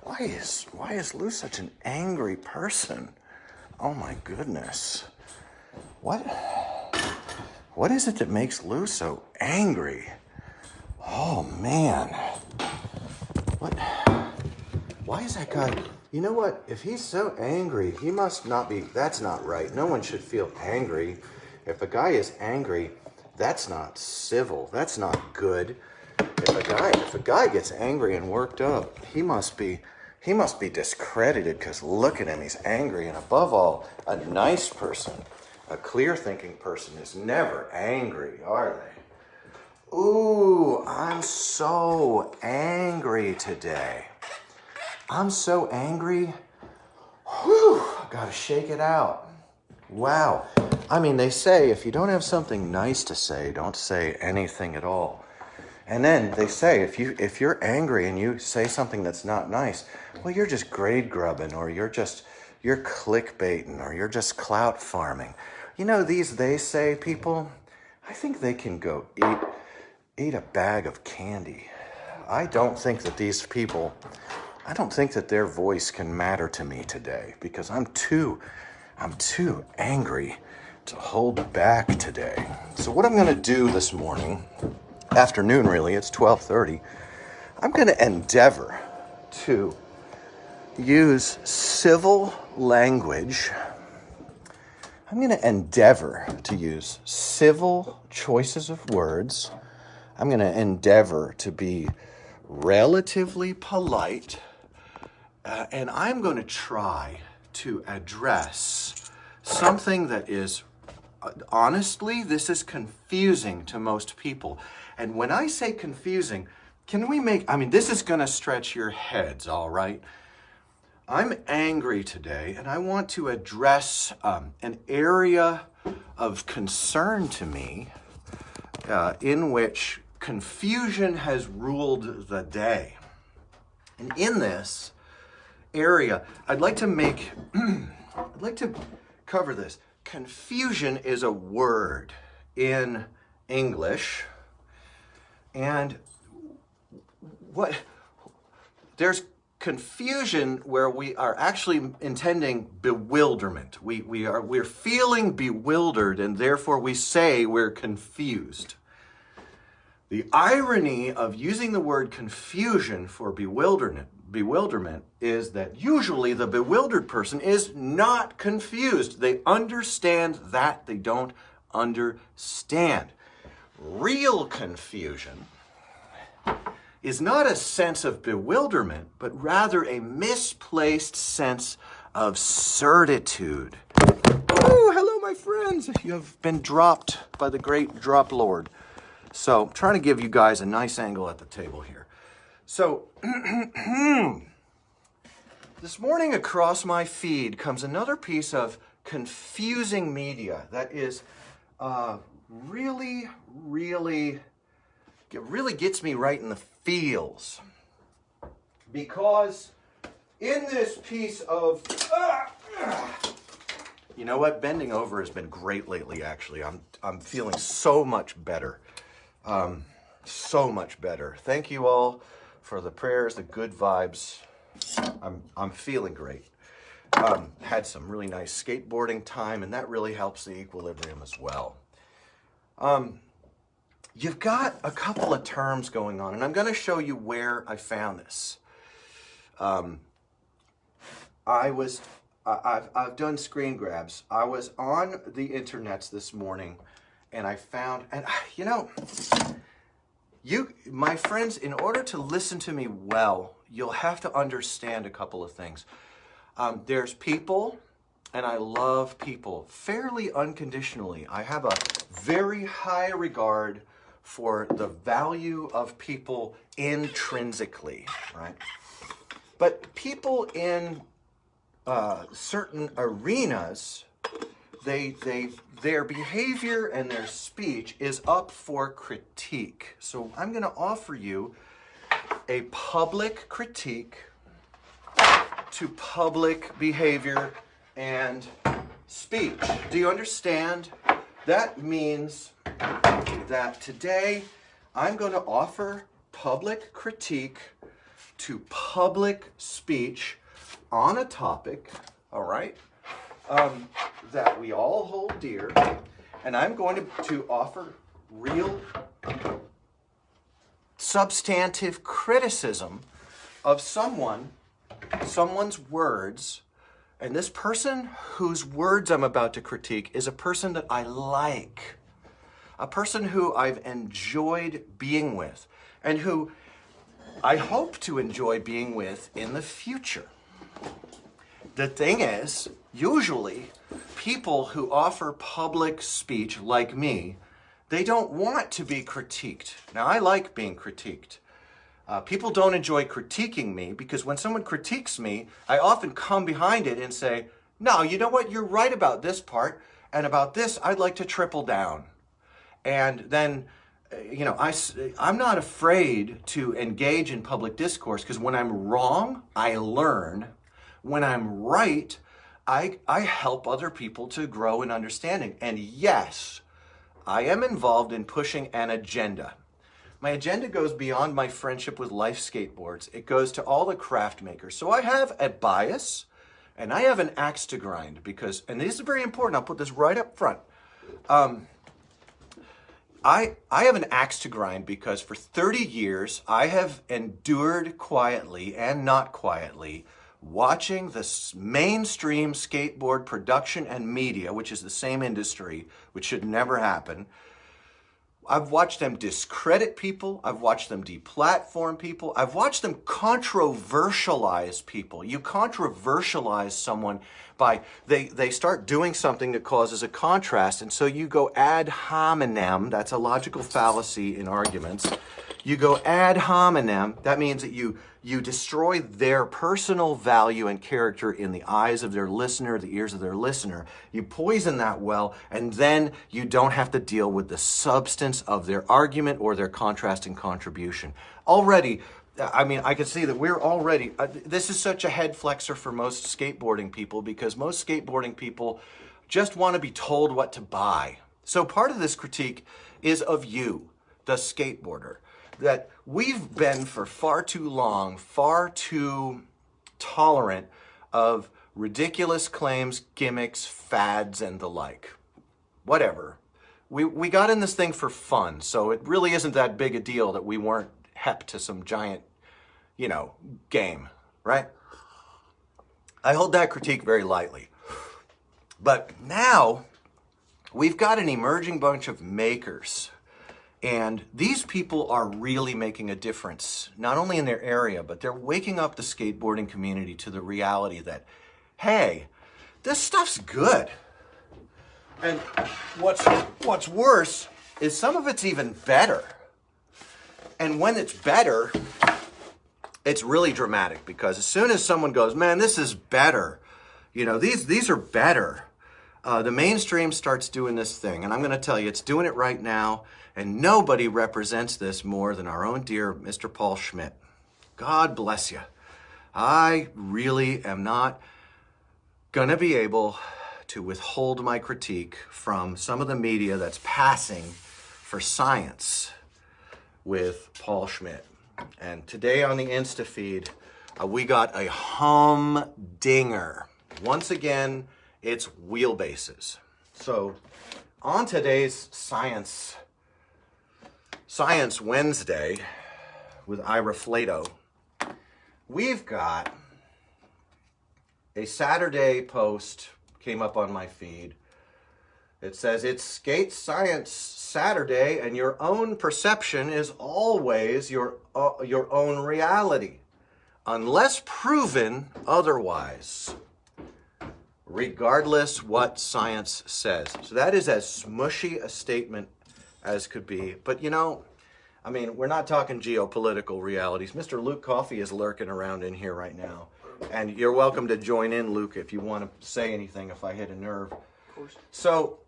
why is Lou such an angry person? Oh my goodness. What is it that makes Lou so angry? Oh man. Why is that guy? You know what? If he's so angry, he must not be. That's not right. No one should feel angry. If a guy is angry, that's not civil. That's not good. If a guy gets angry and worked up, he must be discredited, because look at him, he's angry. And above all, a nice person, a clear-thinking person is never angry, are they? Ooh, I'm so angry today. I'm so angry. Whew, I gotta shake it out. Wow. I mean, they say if you don't have something nice to say, don't say anything at all. And then they say if you're angry and you say something that's not nice, well, you're just grade grubbing, or you're clickbaiting, or you're just clout farming. You know, these they say people, I think they can go eat a bag of candy. I don't think that their voice can matter to me today, because I'm too angry to hold back today. So what I'm going to do this afternoon really, it's 12:30, I'm going to endeavor to use civil language. I'm going to endeavor to use civil choices of words. I'm going to endeavor to be relatively polite, and I'm going to try to address something that is, honestly, this is confusing to most people. And when I say confusing, this is going to stretch your heads, all right? I'm angry today, and I want to address an area of concern to me in which confusion has ruled the day. And in this area, I'd like to cover this. Confusion is a word in English, and there's confusion where we are actually intending bewilderment. We're feeling bewildered, and therefore we say we're confused. The irony of using the word confusion for bewilderment is that usually the bewildered person is not confused. They understand that they don't understand. Real confusion is not a sense of bewilderment, but rather a misplaced sense of certitude. Oh, hello, my friends. You have been dropped by the great drop lord. So I'm trying to give you guys a nice angle at the table here. So this morning across my feed comes another piece of confusing media that is really gets me right in the feels. Because in this piece of... you know what? Bending over has been great lately, actually. I'm feeling so much better. So much better. Thank you all for the prayers, the good vibes. I'm feeling great. Had some really nice skateboarding time, and that really helps the equilibrium as well. You've got a couple of terms going on, and I'm going to show you where I found this. I've done screen grabs. I was on the internets this morning, and I found, and you know, my friends, in order to listen to me well, you'll have to understand a couple of things. There's people, and I love people fairly unconditionally. I have a very high regard for the value of people intrinsically, right? But people in certain arenas, their behavior and their speech is up for critique. So I'm going to offer you a public critique to public behavior and speech. Do you understand? That means that today I'm going to offer public critique to public speech on a topic, all right, that we all hold dear, and I'm going to offer real substantive criticism of someone's words, and this person whose words I'm about to critique is a person that I like, a person who I've enjoyed being with, and who I hope to enjoy being with in the future. The thing is, usually, people who offer public speech like me, they don't want to be critiqued. Now, I like being critiqued. People don't enjoy critiquing me because when someone critiques me, I often come behind it and say, no, you know what, you're right about this part, and about this, I'd like to triple down. And then, I'm not afraid to engage in public discourse because when I'm wrong, I learn. When I'm right, I help other people to grow in understanding. And yes, I am involved in pushing an agenda. My agenda goes beyond my friendship with Life Skateboards. It goes to all the craft makers. So I have a bias and I have an axe to grind because, and this is very important, I'll put this right up front. I have an axe to grind because for 30 years I have endured quietly and not quietly watching the mainstream skateboard production and media, which is the same industry, which should never happen. I've watched them discredit people. I've watched them deplatform people. I've watched them controversialize people. You controversialize someone by, they start doing something that causes a contrast, and so you go ad hominem. That's a logical fallacy in arguments. You go ad hominem. That means that you destroy their personal value and character in the eyes of their listener, the ears of their listener. You poison that well, and then you don't have to deal with the substance of their argument or their contrasting contribution. Already, I mean, I can see that we're already, this is such a head flexor for most skateboarding people because most skateboarding people just want to be told what to buy. So part of this critique is of you, the skateboarder, that we've been for far too long, far too tolerant of ridiculous claims, gimmicks, fads, and the like. Whatever. We got in this thing for fun, so it really isn't that big a deal that we weren't hep to some giant, game, right? I hold that critique very lightly. But now, we've got an emerging bunch of makers. And these people are really making a difference, not only in their area, but they're waking up the skateboarding community to the reality that, hey, this stuff's good. And what's worse is some of it's even better. And when it's better, it's really dramatic because as soon as someone goes, man, this is better, these are better, the mainstream starts doing this thing. And I'm going to tell you, it's doing it right now. And nobody represents this more than our own dear Mr. Paul Schmitt. God bless you. I really am not going to be able to withhold my critique from some of the media that's passing for science with Paul Schmitt. And today on the Insta feed, we got a humdinger. Once again, it's wheelbases. So on today's Science Wednesday with Ira Flato, we've got a Saturday post came up on my feed. It says, it's Skate Science Saturday and your own perception is always your own reality, unless proven otherwise, regardless what science says. So that is as smushy a statement as could be. But we're not talking geopolitical realities. Mr. Luke Coffey is lurking around in here right now. And you're welcome to join in, Luke, if you want to say anything, if I hit a nerve. Of course. So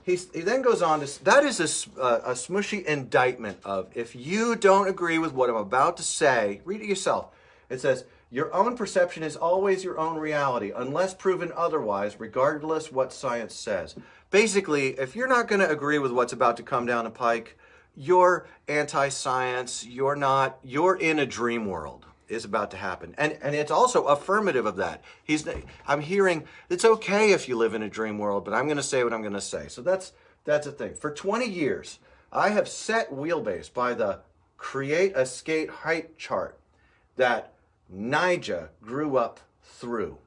he then goes on to, that is a smushy indictment of, if you don't agree with what I'm about to say, read it yourself. It says, your own perception is always your own reality, unless proven otherwise, regardless what science says. Basically, if you're not going to agree with what's about to come down the pike, you're anti-science, you're in a dream world. is about to happen. And it's also affirmative of that. I'm hearing it's okay if you live in a dream world, but I'm going to say what I'm going to say. So that's a thing. For 20 years, I have set wheelbase by the create a skate height chart that Nigel grew up through.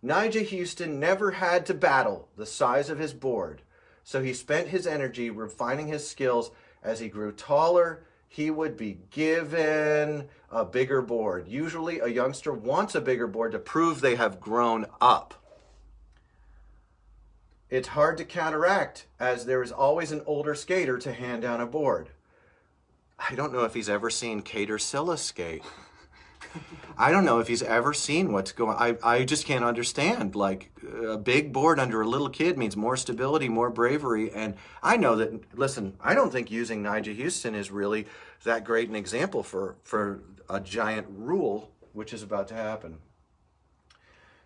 Nigel Houston never had to battle the size of his board, so he spent his energy refining his skills. As he grew taller, he would be given a bigger board. Usually a youngster wants a bigger board to prove they have grown up. It's hard to counteract, as there is always an older skater to hand down a board. I don't know if he's ever seen Cater Silla skate. I don't know if he's ever seen what's going on. I just can't understand. Like, a big board under a little kid means more stability, more bravery. And I know that, listen, I don't think using Nigel Houston is really that great an example for a giant rule, which is about to happen.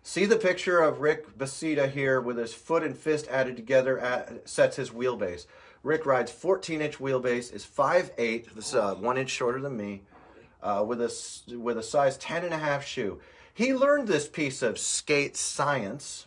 See the picture of Rick Basita here with his foot and fist added together, sets his wheelbase. Rick rides 14-inch wheelbase, is 5'8", this is 1 inch shorter than me, with a size 10.5 shoe. He learned this piece of skate science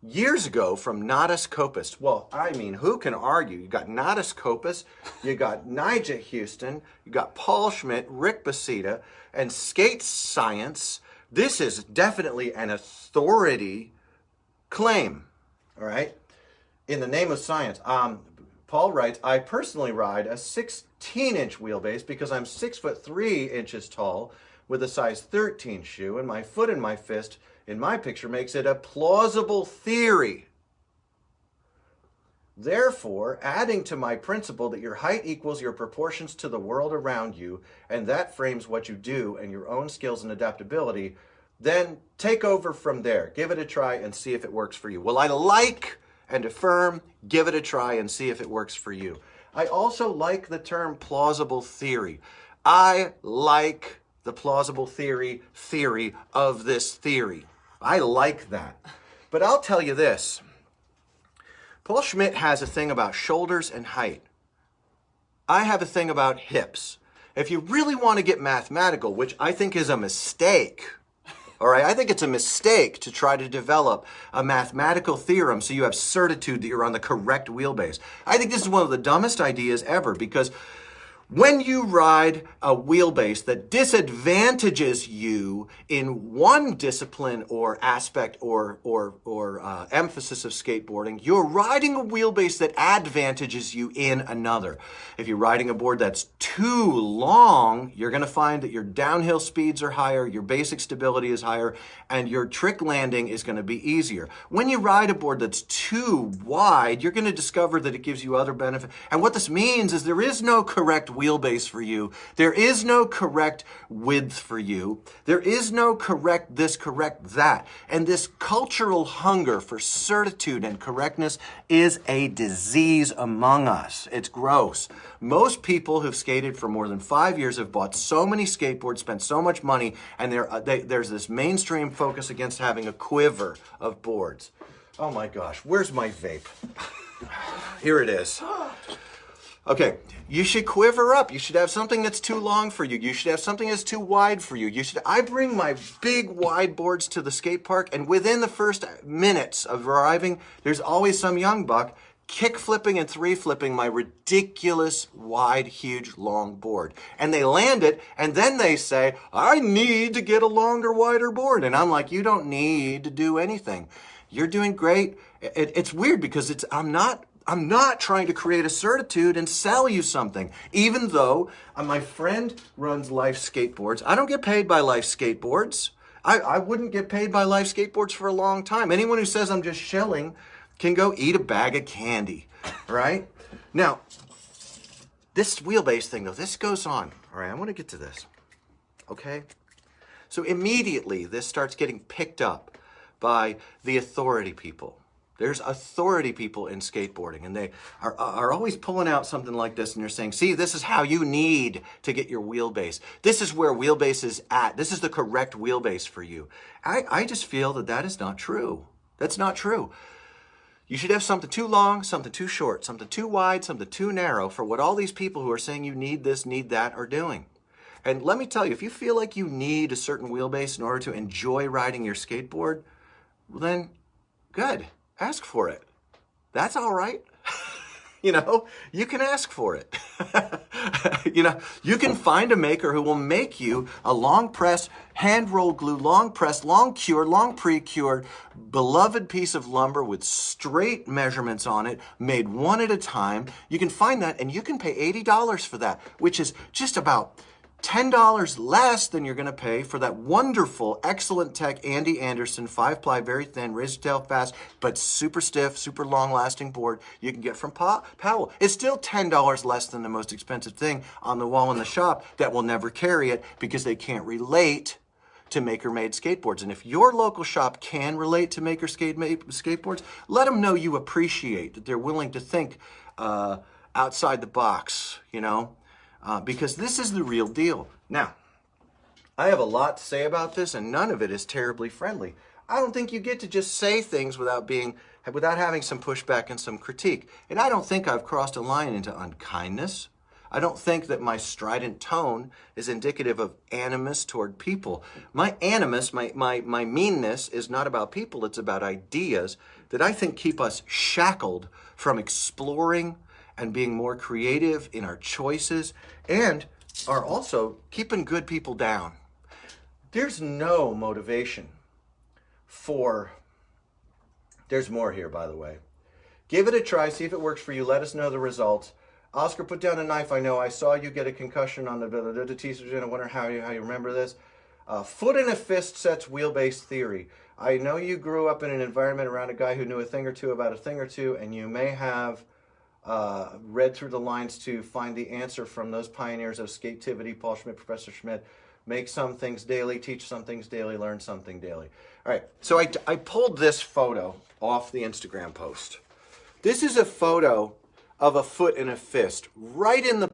years ago from Nadas Kopis. Well, I mean, who can argue? You got Nadas Kopis, you got Nigel Houston, you got Paul Schmitt, Rick Basita, and skate science. This is definitely an authority claim, all right? In the name of science. Paul writes, I personally ride a 16-inch wheelbase because I'm 6'3" tall with a size 13 shoe, and my foot and my fist in my picture makes it a plausible theory. Therefore, adding to my principle that your height equals your proportions to the world around you, and that frames what you do and your own skills and adaptability, then take over from there. Give it a try and see if it works for you. Well, I like and affirm, give it a try and see if it works for you. I also like the term plausible theory. I like the plausible theory of this theory. I like that. But I'll tell you this. Paul Schmitt has a thing about shoulders and height. I have a thing about hips. If you really want to get mathematical, which I think is a mistake, all right, I think it's a mistake to try to develop a mathematical theorem so you have certitude that you're on the correct wheelbase. I think this is one of the dumbest ideas ever, because when you ride a wheelbase that disadvantages you in one discipline or aspect or emphasis of skateboarding, you're riding a wheelbase that advantages you in another. If you're riding a board that's too long, you're going to find that your downhill speeds are higher, your basic stability is higher, and your trick landing is going to be easier. When you ride a board that's too wide, you're going to discover that it gives you other benefits. And what this means is there is no correct wheelbase for you. There is no correct width for you. There is no correct this, correct that. And this cultural hunger for certitude and correctness is a disease among us. It's gross. Most people who've skated for more than 5 years have bought so many skateboards, spent so much money, and there's this mainstream focus against having a quiver of boards. Oh my gosh, where's my vape? Here it is. Okay, you should quiver up. You should have something that's too long for you. You should have something that's too wide for you. I bring my big wide boards to the skate park, and within the first minutes of arriving, there's always some young buck kick flipping and three flipping my ridiculous wide, huge, long board. And they land it, and then they say, I need to get a longer, wider board. And I'm like, you don't need to do anything. You're doing great. It's weird because I'm not trying to create a certitude and sell you something. Even though my friend runs Life Skateboards. I don't get paid by Life Skateboards. I wouldn't get paid by Life Skateboards for a long time. Anyone who says I'm just shelling can go eat a bag of candy, right? Now, this wheelbase thing, though, this goes on. All right, I want to get to this, okay? So immediately, this starts getting picked up by the authority people. There's authority people in skateboarding, and they are always pulling out something like this, and they're saying, see, this is how you need to get your wheelbase. This is where wheelbase is at. This is the correct wheelbase for you. I just feel that is not true. That's not true. You should have something too long, something too short, something too wide, something too narrow for what all these people who are saying you need this, need that are doing. And let me tell you, if you feel like you need a certain wheelbase in order to enjoy riding your skateboard, well then, good, ask for it. That's all right. You know, you can ask for it. You know, you can find a maker who will make you a long press, hand roll glue, long press, long cured, long pre-cured, beloved piece of lumber with straight measurements on it, made one at a time. You can find that and you can pay $80 for that, which is just about $10 less than you're going to pay for that wonderful, excellent tech Andy Anderson 5-ply, very thin, razor tail fast, but super stiff, super long-lasting board you can get from Powell. It's still $10 less than the most expensive thing on the wall in the shop that will never carry it because they can't relate to maker-made skateboards. And if your local shop can relate to maker-made skateboards, let them know you appreciate that they're willing to think outside the box, you know? Because this is the real deal. Now, I have a lot to say about this, and none of it is terribly friendly. I don't think you get to just say things without having some pushback and some critique. And I don't think I've crossed a line into unkindness. I don't think that my strident tone is indicative of animus toward people. My animus, my meanness is not about people, it's about ideas that I think keep us shackled from exploring and being more creative in our choices, and are also keeping good people down. There's no motivation for, there's more here, by the way. Give it a try, see if it works for you, let us know the results. Oscar, put down a knife. I know I saw you get a concussion on the t-shirt. I wonder how you remember this. Foot in a fist sets wheelbase theory. I know you grew up in an environment around a guy who knew a thing or two about a thing or two, and you may have read through the lines to find the answer from those pioneers of skativity, Paul Schmitt, Professor Schmitt. Make some things daily, teach some things daily, learn something daily. All right, so I pulled this photo off the Instagram post. This is a photo of a foot in a fist, right in the